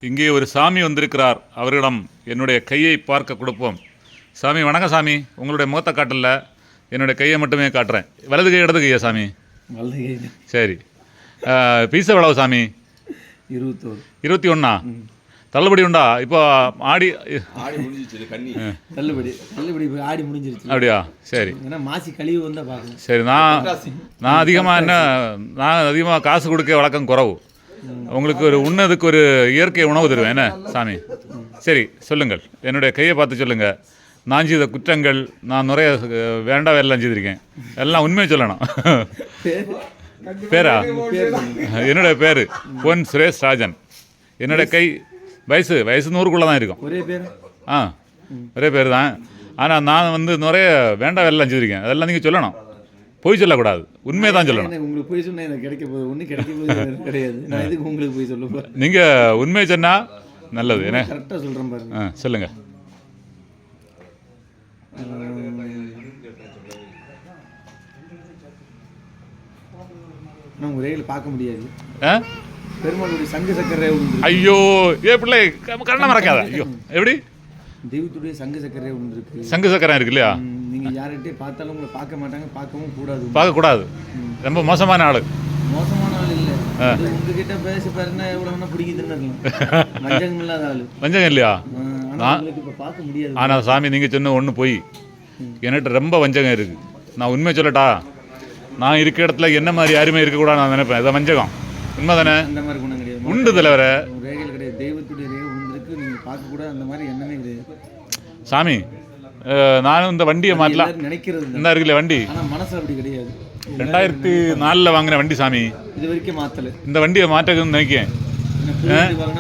இங்கே ஒரு சாமி வந்திருக்கிறார். அவரிடம் என்னுடைய கையை பார்க்க கொடுப்போம். சாமி வணக்கம் சாமி. உங்களுடைய முகத்தை காட்டல, என்னுடைய கையை மட்டுமே காட்டுறேன். வலது கை இடது கையா சாமி? வலது கை. சரி. பீஸா எவ்வளவு சாமி? 21. தள்ளுபடி உண்டா? இப்போ ஆடி தள்ளுபடி ஆடி முடிஞ்சிருச்சு. அப்படியா? சரி. மாசி கழிவு வந்தால் பார்க்கணும். சரி. நான் அதிகமாக காசு கொடுக்க வழக்கம் குறவு. உங்களுக்கு ஒரு உண்ணதுக்கு ஒரு இயற்கை உணவு தருவேன் என்ன சாமி? சரி சொல்லுங்கள். என்னுடைய கையை பார்த்து சொல்லுங்கள். நான் செய்த குற்றங்கள், நான் நிறைய வேண்டாம் எல்லாம் செய்திருக்கேன். எல்லாம் உண்மையை சொல்லணும். பேரா? என்னுடைய பேர் பொன் சுரேஷ் ராஜன். என்னுடைய கை வயசு 100க்குள்ளே தான் இருக்கும். ஒரே பேர் தான். ஆனால் நான் நிறைய வேண்டாம் எல்லாம் செய்திருக்கேன். அதெல்லாம் நீங்கள் சொல்லணும். பொய் சொல்லக்கூடாது, உண்மையை தான் சொல்லணும். உங்களுக்கு போய் சொன்னால் எனக்கு கிடைக்க போகுது, ஒன்றும் கிடைக்க போகுது கிடையாது. நான் எதுக்கு உங்களுக்கு போய் சொல்ல? நீங்கள் உண்மையை சொன்னால் நல்லது. என்ன கரெக்டாக சொல்கிறேன் பாருங்க. சொல்லுங்கள். நான் உரையில் பார்க்க முடியாது. பெருமாளுடைய சங்கு சக்கரை. ஐயோ ஏ பிள்ளை கண்ணை மறக்காத. ஐயோ எப்படி? தெய்வத்துடைய சங்கு சக்கரை ஒன்று இருக்கு. சங்கு சக்கரம் இருக்கு இல்லையா? நீங்கள் யார்கிட்டே பார்த்தாலும் உங்களை பார்க்க மாட்டாங்க, பார்க்கவும் கூடாது. பார்க்கக்கூடாது. ரொம்ப மோசமான ஆள். மோசமான ஆள் இல்லை. உங்ககிட்ட பேசி பாருன்னா எவ்வளோ பிடிக்குதுன்னு வஞ்சகம் இல்லாத ஆள். வஞ்சகம் இல்லையா? இப்போ பார்க்க முடியாது. ஆனால் சாமி நீங்கள் சொன்ன ஒன்று போய் என்கிட்ட ரொம்ப வஞ்சகம் இருக்குது. நான் உண்மை சொல்லட்டா? நான் இருக்க இடத்துல என்ன மாதிரி யாருமே இருக்கக்கூடாது நான் நினைப்பேன். இதை வஞ்சகம் உண்மை தானே? அந்த மாதிரி குணம் கிடையாது. உண்டு தலைவர ரேகைகள் கிடையாது. தெய்வத்துடைய ரேகை ஒன்றுக்கு நீங்கள் பார்க்கக்கூடாது. அந்த மாதிரி எண்ணமே கிடையாது சாமி. நானும் இந்த வண்டியை மாற்றலாம் நினைக்கிறது. இந்த இருக்குல்ல வண்டி, ஆனால் மனசு அப்படி கிடையாது. 2004 வாங்கின வண்டி சாமி. இது வரைக்கும் மாற்றலை. இந்த வண்டியை மாற்றக்குன்னு நினைக்கேன்.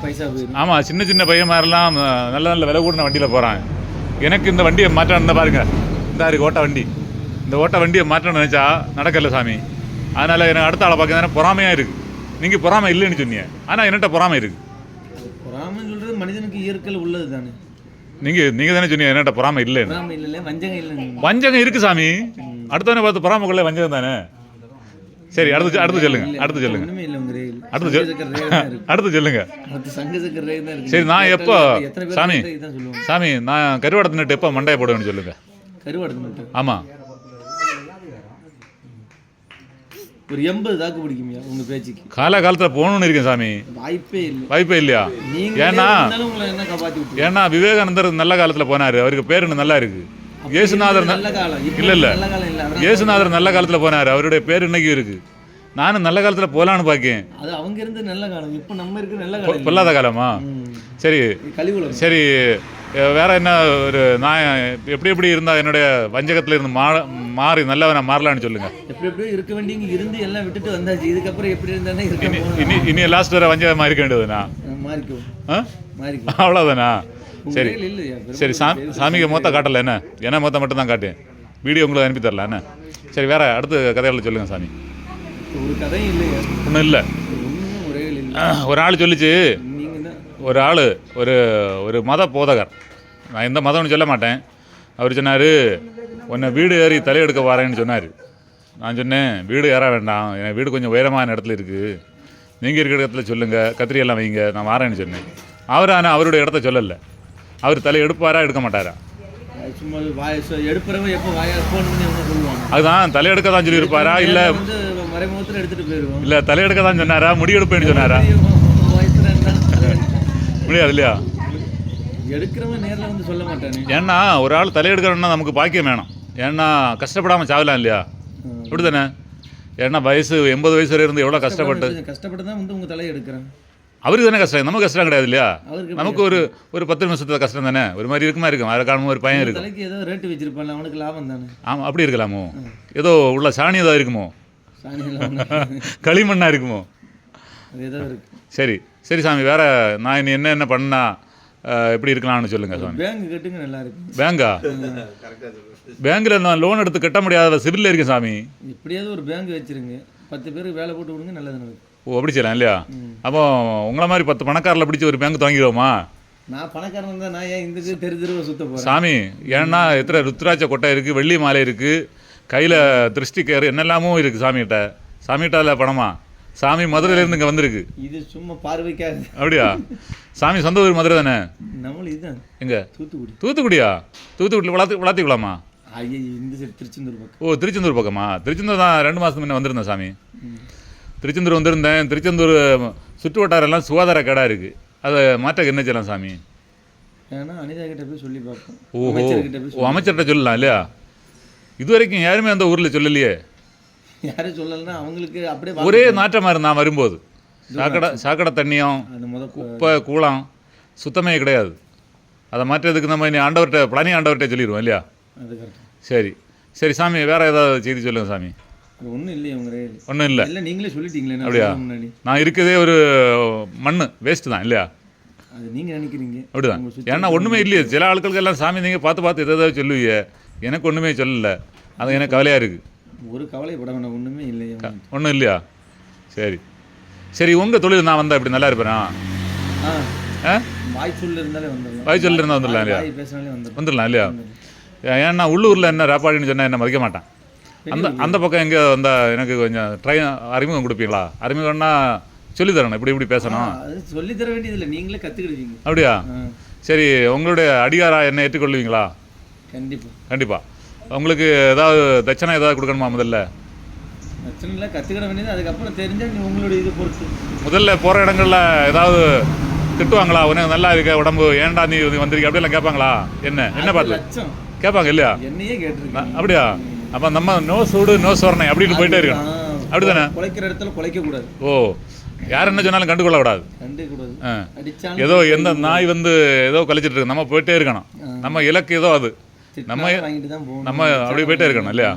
பைசா போயிடும். ஆமாம், சின்ன பையன் மாதிரிலாம் நல்ல விலை கூடின வண்டியில் போகிறான். எனக்கு இந்த வண்டியை மாற்றணும் பாருங்க. இந்த இருக்கு ஓட்ட வண்டி. இந்த ஓட்ட வண்டியை மாற்றணும்னு நினச்சா நடக்கல சாமி. அதனால் எனக்கு அடுத்த ஆளை பார்க்க தானே பொறாமையாக இருக்குது. நீங்கள் பொறாமை இல்லைன்னு சொன்னீங்க, ஆனால் என்கிட்ட பொறாமை இருக்குது. பொறாமை சொல்கிறது மனிதனுக்கு இயற்கையில் உள்ளது தானே. நீங்கள் தானே சொன்னீங்க என்கிட்ட பொறாமை இல்லை. வஞ்சகம் இல்லை. வஞ்சகம் இருக்குது சாமி. அடுத்தவனை பார்த்து பொறாமை கொள்ள வஞ்சகம் தானே. சரி அடுத்து சொல்லுங்க. அடுத்து சொல்லுங்க. சரி நான் எப்போ சாமி நான் கருவாடத்து நட்டு எப்போ மண்டையை போடுவேன்னு சொல்லுங்க. கருவாடத்து நட்டு? ஆமாம். ஒரு 80 தாக்கு பிடிக்குமியா உங்க பேச்சுக்கு? காலத்தில் போகணும்னு இருக்கேன் சாமி. வாய்ப்பே இல்லையா? ஏன்னா விவேகானந்தர் நல்ல காலத்தில் போனார். அவருக்கு பேரு நல்லா இருக்கு. இயேசுநாதர் இல்லை இயேசுநாதர் நல்ல காலத்தில் போனார். அவருடைய பேர் இன்னைக்கு இருக்கு. நானும் நல்ல காலத்தில் போகலான்னு பார்க்கேன். அது அவங்க இருந்து நல்ல காலம். இப்போ நம்ம இருக்கு நல்ல காலம். பொல்லாத காலமா? சரி சரி. வேற என்ன ஒரு நான் எப்படி இருந்தா என்னுடைய வஞ்சகத்தில் இருந்து மாறி நல்லவனா மாறலான்னு சொல்லுங்க. எப்படி இருக்க வேண்டிய இருந்து எல்லாம் விட்டுட்டு வந்தாச்சு. இதுக்கப்புறம் எப்படி இருந்தானே இனி லாஸ்ட் வர வஞ்சகமா இருக்க வேண்டியதுனா அவ்வளோதானா? சரி சரி. சாமிக்கு மொத்த காட்டல என்ன? என்ன மொத்தம் மட்டும் தான் காட்டேன். வீடியோ உங்களுக்கு அனுப்பி தரல என்ன? சரி வேற அடுத்த கதைகளை சொல்லுங்க சாமி. ஒரு கதையும் இல்லையா? ஒன்றும் இல்லை. ஒரு ஆள் சொல்லிச்சு. ஒரு ஆள் ஒரு மத போதகர், நான் எந்த மதம்னு சொல்ல மாட்டேன். அவர் சொன்னார், உன்னை வீடு ஏறி தலையெடுக்க வரேன்னு சொன்னார். நான் சொன்னேன் வீடு ஏற வேண்டாம், என் வீடு கொஞ்சம் உயரமான இடத்துல இருக்குது, நீங்கள் இருக்கிற இடத்துல சொல்லுங்கள், கத்திரியெல்லாம் வைங்க, நான் வரேன்னு சொன்னேன். ஆனால் அவருடைய இடத்த சொல்லலை. அவர் தலை எடுப்பாரா எடுக்க மாட்டாரா? அதுதான் தலையெடுக்க தான் சொல்லியிருப்பாரா? இல்லை தலையெடுக்க தான் சொன்னாரா? முடிவெடுப்பேன்னு சொன்னாரா? முடியாது இல்லையா? எடுக்கிறவன் நேரில் வந்து சொல்ல மாட்டானே. ஏன்னா ஒரு ஆள் தலையெடுக்கணும்னா நமக்கு பாக்கியம் வேணும். ஏன்னா கஷ்டப்படாமல் சாவலாம் இல்லையா? அப்படி தானே? ஏன்னா 80 வயசு வரை இருந்து எவ்வளோ கஷ்டப்பட்டு தான் வந்து உங்கள் தலையை எடுக்கிறேன். அவருக்கு தானே கஷ்டம், நமக்கு கஷ்டம் கிடையாது இல்லையா? நமக்கு ஒரு 10 நிமிஷத்துல கஷ்டம் தானே. ஒரு மாதிரி இருக்கும். அதை காரணமாக ஒரு பையன் இருக்கு. தலைக்கு ஏதோ ரேட்டு வச்சிருப்பாங்க, அவனுக்கு லாபம் தானே. ஆமாம், அப்படி இருக்கலாமோ? ஏதோ உள்ள சாணி ஏதாவது இருக்குமோ? களிமண்ணா இருக்குமோ? ஏதோ இருக்கு. சரி சரி சாமி. வேற நான் என்ன பண்ணா எப்படி இருக்கலாம்னு சொல்லுங்க சாமி. பேங்க் கட்டுங்க, நல்லா இருக்கு. பேங்கா? பேங்க்ல நான் லோன் எடுத்து கட்ட முடியாத சிபில்ல இருக்கேன் சாமி. இப்படியாவது ஒரு பேங்க் வச்சிருங்க, 10 பேருக்கு வேலை போட்டு கொடுங்க, நல்லது நடக்கும். ஓ அப்படி செய்யலாம் இல்லையா? அப்போ உங்களை மாதிரி 10 பணக்காரில் பிடிச்சி ஒரு பேங்க் தொடங்கிடுவோமா? நான் பணக்காரன் தான். நான் ஏன் இந்த தெருவ சுத்த போகிறேன் சாமி? ஏன்னா எத்தனை ருத்ராட்ச கொட்டை இருக்குது, வெள்ளி மாலை இருக்குது, கையில் திருஷ்டி கேர் என்னெல்லாமும் இருக்குது சாமிகிட்ட. சாமிகிட்ட அதில் பணமா? சாமி மதுரையிலேருந்து இங்கே வந்திருக்கு. இது சும்மா பார்வைக்காக. அப்படியா? சாமி சொந்த ஊர் மதுரை தானே? நம்மளும் இதுதான். எங்கே? தூத்துக்குடி. தூத்துக்குடியா? தூத்துக்குடியில் வளர்த்திக்கலாமா? ஐயா இந்த சைடு திருச்செந்தூர் பக்கம். ஓ, திருச்செந்தூர் பக்கமா? திருச்செந்தூர் தான் 2 மாதத்துக்கு முன்னே வந்திருந்தேன் சாமி. திருச்செந்தூர் வந்திருந்தேன். திருச்செந்தூர் சுற்று வட்டாரம் எல்லாம் சுகாதார கேடாக இருக்குது. அதை மாற்ற என்ன செய்யலாம் சாமி? ஏன்னா அனிதா கிட்ட போய் சொல்லி பார்ப்போம். ஓஹோ, அமைச்சர்கிட்ட சொல்லலாம் இல்லையா? இது வரைக்கும் யாருமே அந்த ஊரில் சொல்லலையே. யாரும் சொல்லலைன்னா அவங்களுக்கு அப்படியே ஒரே நாற்றமாக இருந்தான் வரும்போது. சாக்கடை தண்ணியும் குப்பை கூளம் சுத்தமே கிடையாது. அதை மாற்றதுக்கு நம்ம இனி ஆண்டவர்கிட்ட பழனி ஆண்டவர்கிட்ட சொல்லிடுவோம் இல்லையா? அது கரெக்ட். சரி சரி சாமி, வேறு ஏதாவது செய்தி சொல்லுங்கள் சாமி. ஒன்றும் இல்லையே உங்க ஒன்றும் இல்லை. இல்லை நீங்களே சொல்லிட்டீங்களே. அப்படியா? முன்னாடி நான் இருக்கதே ஒரு மண் வேஸ்ட்டு தான் இல்லையா? அது நீங்கள் நினைக்கிறீங்க. அப்படிதான். ஏன்னா ஒன்றுமே இல்லையே. சில ஆட்களுக்கு எல்லாம் சாமி நீங்கள் பார்த்து எதாவது சொல்லுவீங்க. எனக்கு ஒன்றுமே சொல்லலை. அது எனக்கு கவலையாக இருக்குது. ஒரு கவலைப்பட வேண்டாம். ஒன்றுமே இல்லையா? ஒன்றும் இல்லையா? சரி சரி. உங்கள் தொழில் நான் வந்தால் இப்படி நல்லா இருப்பேனா? வாய்ச்சொல்ல இருந்தாலே வந்துடலாம். வாய்ச்சொல்ல இருந்தால் வந்துடலாம் இல்லையா? பேசினாலே வந்துடலாம் இல்லையா? ஏன்னா உள்ளூரில் என்ன ராப்பாடின்னு சொன்னால் என்ன மதிக்க மாட்டான். அந்த பக்கம் எங்கே வந்தால் எனக்கு கொஞ்சம் அறிமுகம் கொடுப்பீங்களா? அறிமுகம்னா சொல்லி தரணும், இப்படி பேசணும். சொல்லி தர வேண்டியதில்லை, நீங்களே கற்றுக்கிடுவீங்க. அப்படியா? சரி. உங்களுடைய அடியாரா என்ன ஏற்றுக்கொள்வீங்களா? கண்டிப்பாக. உங்களுக்கு ஏதாவது தட்சணை ஏதாவது கொடுக்கணுமா? முதல்ல தட்சணைலாம் கற்றுக்கிட வேண்டியது. அதுக்கப்புறம் தெரிஞ்சால் நீ உங்களுடைய இது பொறுத்து. முதல்ல போகிற இடங்களில் ஏதாவது திட்டுவாங்களா? உனக்கு நல்லா இருக்க உடம்பு, ஏன்டா நீ வந்திருக்க அப்படிலாம் கேட்பாங்களா? என்ன பார்த்து கேட்பாங்க இல்லையா? என்னையே கேட்டிருக்கேன். அப்படியா? அப்போ நம்ம நோ சூடு நோ சோரணை அப்படின்னு போயிட்டே இருக்கணும். அப்படிதானே? குலைக்கிற இடத்துல குலைக்கக்கூடாது. ஓ, யார் என்ன சொன்னாலும் கண்டுகொள்ள கூடாது. ஏதோ எந்த நாய் ஏதோ கழிச்சிட்டு இருக்கு, நம்ம போயிட்டே இருக்கணும். நம்ம இலக்கு ஏதோ அது நம்ம அப்படி போயிட்டே இருக்கணும் இல்லையா?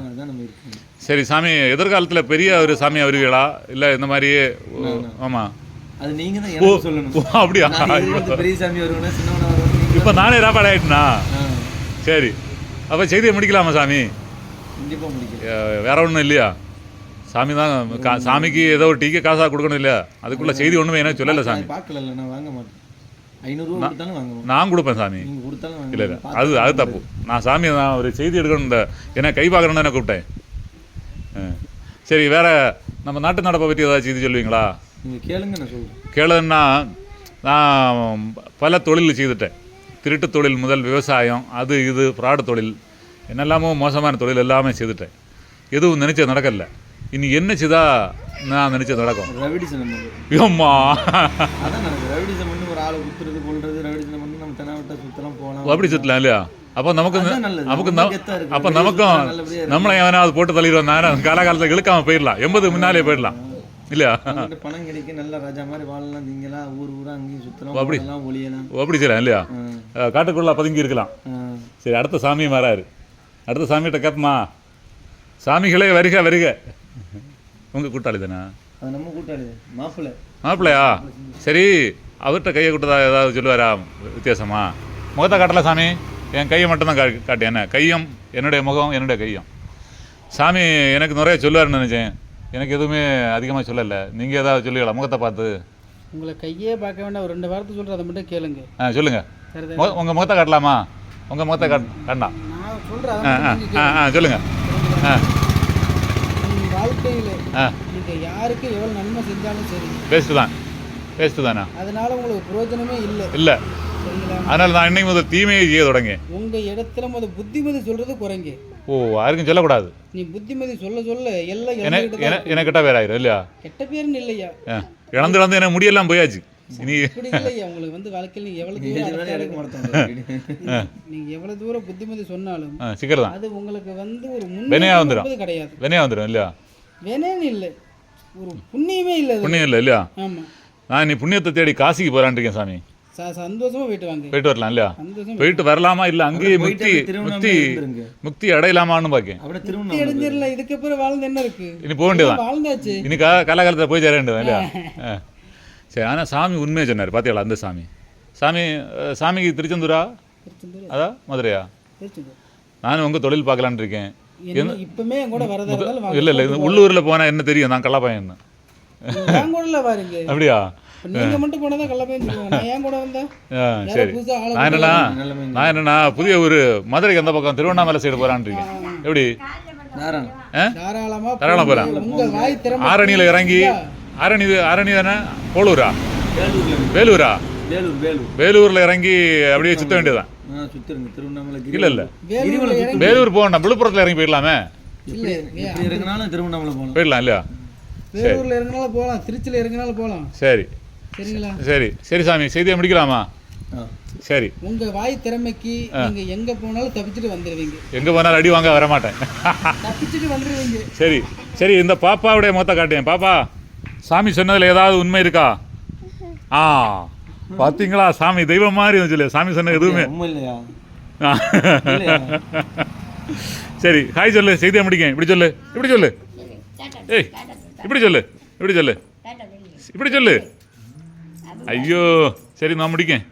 சரி சாமி, எதிர்காலத்தில் பெரிய ஒரு சாமி வருவீங்களா இல்லை இந்த மாதிரியே? ஆமாம், அது நீங்க தான் எனக்கு சொல்லணும். அப்படியா? பெரிய சாமி வருவேனா சின்னவனா வருவேனா? இப்போ நானே ராப்பாடு ஆயிட்டுனா? சரி, அப்போ செய்தியை முடிக்கலாமா சாமி? கண்டிப்பாக முடிக்கலாம். வேற ஒன்றும் இல்லையா? சாமி தான் சாமிக்கு ஏதோ ஒரு டீக்கு காசாக கொடுக்கணும் இல்லையா? அதுக்குள்ள செய்தி ஒன்றுமே என்ன சொல்லலை சாமி. பார்க்கல, நான் வாங்க மாட்டேன். 500 ரூபா கொடுத்தாலும் வாங்குவேன். நான் கொடுப்பேன் சாமி. நீங்கள் கொடுத்தாலும் இல்லை அது தப்பு. நான் சாமி நான் ஒரு செய்தி எடுக்கணும், என்ன கை பார்க்கணுன்னு என்ன கூப்பிட்டேன். சரி, வேற நம்ம நாட்டு நடப்பை பற்றி ஏதாவது செய்தி சொல்லுவீங்களா? நீங்கள் கேளுங்க, நான் சொல்கிறேன். கேளுன்னா, நான் பல தொழில் செய்துட்டேன். திருட்டு தொழில் முதல் விவசாயம், அது இது ஃப்ராடு தொழில், என்னெல்லாமோ மோசமான தொழில் எல்லாமே செய்துட்டேன். எதுவும் நினச்சது நடக்கல. இனி என்ன செய்தா நான் நினச்சது நடக்கும்? ரவிடிசனம். அம்மா, அதான் எனக்கு ரவிடிசம் பண்ணி ஒரு ஆளை குத்துறது கொள்றது, ரவிடிசனம் பண்ணி நம்ம தெனாவட்ட சுற்றலாம் போகலாம். அப்படி சுற்றலாம் இல்லையா? அப்போ நமக்கும் நம்மளை எவனாவது போட்டு தள்ளிடுவோம். காலகாலத்தில் இழுக்காமல் போயிடலாம், 80 முன்னாலே போயிடலாம் இல்லையா? பணம் கிடைக்கும், நல்ல ராஜா மாதிரி வாழலாம், திங்கலாம், ஊரா அங்கேயும் சுற்றலாம், அப்படிலாம் ஒளியலாம். அப்படி செய்யலாம் இல்லையா? காட்டுக்குள்ள பதுங்கி இருக்கலாம். சரி, அடுத்த சாமி வராரு. அடுத்த சாமிகிட்ட கேட்போமா? சாமிகளே வருக வருக. உங்கள் கூட்டாளி தானே? அது நம்ம கூட்டாளி. மாப்பிள்ளையா? சரி, அவர்கிட்ட கையை கொடுத்தா ஏதாவது சொல்லுவாரா வித்தியாசமா? முகத்தை காட்டல சாமி, என் கையை மட்டும்தான் காட்டி. என்ன கையும் என்னுடைய முகம் என்னுடைய கையும். சாமி எனக்கு நிறைய சொல்லுவாருன்னு நினச்சேன். எனக்கு எதுவுமே அதிகமாக சொல்லலை. நீங்கள் ஏதாவது சொல்லுவீங்களா முகத்தை பார்த்து? உங்களை கையே பார்க்க வேண்டாம், ஒரு 2 வார்த்தை சொல்கிறேன், அதை மட்டும் கேளுங்க. சொல்லுங்கள். உங்கள் முகத்தை காட்டலாமா? உங்கள் முகத்தை காட்டலாம். நான் சொல்கிறேன், சொல்லுங்கள். வாழ்க்கையில் நீங்கள் யாருக்கு எவ்வளோ நன்மை செஞ்சாலும் சரி பேஸ்ட்டு தானே? அதனால உங்களுக்கு பிரயோஜனமே இல்லை. அதனால நான் இன்னைக்கு முதல் தீமையை செய்ய தொடங்க. உங்கள் இடத்துல முதல் புத்திமதி சொல்கிறது குறைங்க. ஓ, யாருக்கும் சொல்லக்கூடாது. நீ புத்திமதி சொல்ல எல்லாம் எனக்கு கெட்ட பேர் ஆயிரும் இல்லையா? கெட்ட பேருன்னு இல்லையா? இழந்து எனக்கு முடியெல்லாம் போயாச்சு. இனி இல்லையா உங்களுக்கு வாழ்க்கையில் நீங்கள் எவ்வளோ தூரம் புத்திமதி சொன்னாலும் சிக்கல் அது உங்களுக்கு ஒரு வினையா வந்துடும். கிடையாது, வினையா வந்துடும் இல்லையா? வினைன்னு இல்லை, ஒரு புண்ணியமே இல்லை. புண்ணியம் இல்லை இல்லையா? ஆமாம். நான் நீ புண்ணியத்தை தேடி காசிக்கு போறான் இருக்கேன் சாமி. சந்தோஷமா போயிட்டு வரலாம் இல்லையா? போயிட்டு வரலாமா இல்ல அங்கேயே முக்தி அடையலாமான்னு பாக்கேன். அடைஞ்சிடலாம். இதுக்கப்புறம் வாழ்ந்து என்ன இருக்கு? இனி போக வேண்டியதான். வாழ்ந்தாச்சு, இனி காலகாலத்துல போய் சேர வேண்டியதான் இல்லையா? சரி, ஆனால் சாமி உண்மையை சொன்னார் பார்த்தீங்களா? அந்த சாமிக்கு திருச்செந்தூரா அதான் மதுரையா? நானும் உங்கள் தொழில் பார்க்கலான்னு இருக்கேன். இல்லை இல்லை, உள்ளூரில் போனால் என்ன தெரியும், நான் கள்ளப்பையன்னு. அப்படியா? சரி, நான் என்னன்னா புதிய ஒரு மதுரைக்கு அந்த பக்கம் திருவண்ணாமலை சைடு போகிறான்னு இருக்கேன். எப்படி? தாராளமாக போகிறேன். ஆரணியில் இறங்கி ஆரணி தானே? போலூரா? வேலூர்ல வேலூரா? வேலூர் வேலூரில் இறங்கி அப்படியே சுற்ற வேண்டியதான். சுத்திருங்க திருவண்ணாமலை இல்லை வேலூர்ல இறங்கி வேலூர் போகணும், விழுப்புரத்தில் இறங்கி போயிடலாமே. இல்லை எப்படி இறங்கினாலும் திருவண்ணாமலை போகலாம். போயிடலாம் இல்லையா? வேலூர்ல இறங்கினாலும் போகலாம், திருச்சியில் இறங்கினாலும் போகலாம். சரி சரிங்களா? சரி சாமி, செய்தியை முடிக்கலாமா? சரி. உங்க வாய் திறமைக்கு நீங்க எங்க போனாலும் தப்பிச்சுட்டு வந்துடுவீங்க. எங்கே போனாலும் அடி வாங்க வர மாட்டேன். தப்பிச்சுட்டு வந்துடுவீங்க. சரி இந்த பாப்பாவுடைய மொத்த காட்டேன். பாப்பா, சாமி சொன்னதில் ஏதாவது உண்மை இருக்கா? பார்த்தீங்களா, சாமி தெய்வம் மாதிரி இருந்துச்சு. சாமி சொன்ன எதுவுமே உண்மை இல்லையா? சரி, ஹாய் சொல்லு, செய்தியை முடிக்க. இப்படி சொல்லு. ஏய், இப்படி சொல்லு. இப்படி சொல்லு. ஐயோ, சரி நான் முடிக்கேன்.